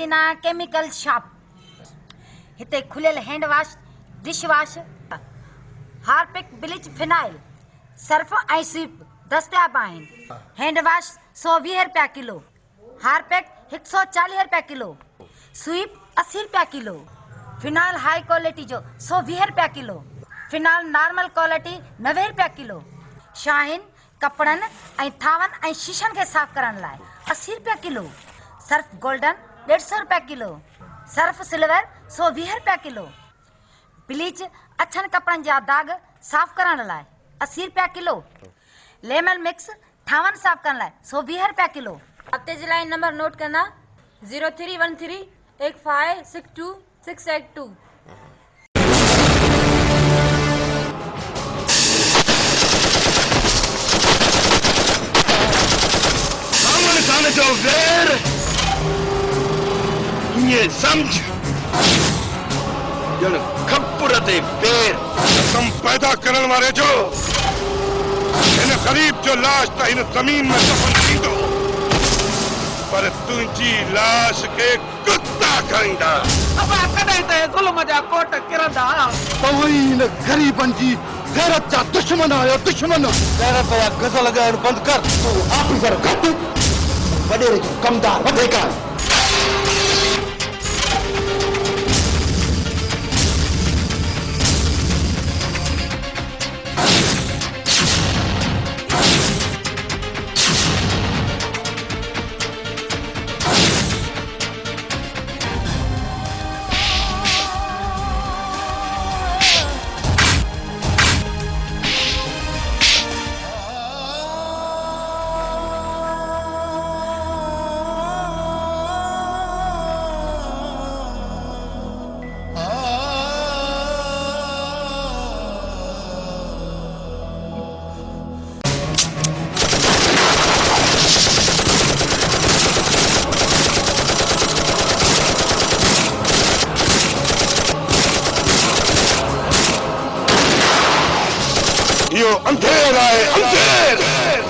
Medina chemical shop. हिते खुलियल hand wash, dish wash, Harpic, bleach, phenyl, Surf ऐं SVEEP दस्तियाब आहिनि। हैंड वॉश 120 रुपया किलो, हार्पिक 140 रुपया किलो, स्वीप 80 रुपया किलो, फिनाइल हाई क्वालिटी जो 120 रुपया किलो, फिनाइल नॉर्मल क्वालिटी 90 रुपया किलो, शाहीन कपड़न ऐं थावन ऐं शीशन के साफ़ करण लाइ 80 रुपया किलो, सर्फ गोल्डन 150 रुपया किलो, सर्फ सिल्वर 120 रुपया किलो, ब्लीच अछन कपड़न जा दाग साफ़ करण लाइ 80 रुपया किलो, लेमन मिक्स थावन साफ़ करण लाइ 120 रुपया किलो। खाते जे लाइ नंबर नोट करना 0313 8562 682। सामने जो वेर ये समझ जन खपुर ते बेर कसम पैदा करण वारे जो इन गरीब जो लाश त इन जमीन में दफन थींदो, पर तुंहिंजी लाश के कुत्ता खाईंदा। अब कॾहिं त ज़ुल्म जा कोट किरंदा। तव्हां इन गरीबन जी गैरत जा दुश्मन आहियो, दुश्मन। गैरत जा गज़ल ॻाइण बंदि कर। तूं ऑफिसर घटि, वॾेरे जो कमदार वधीक आहे। यो अंधेर आहे, अंधेर।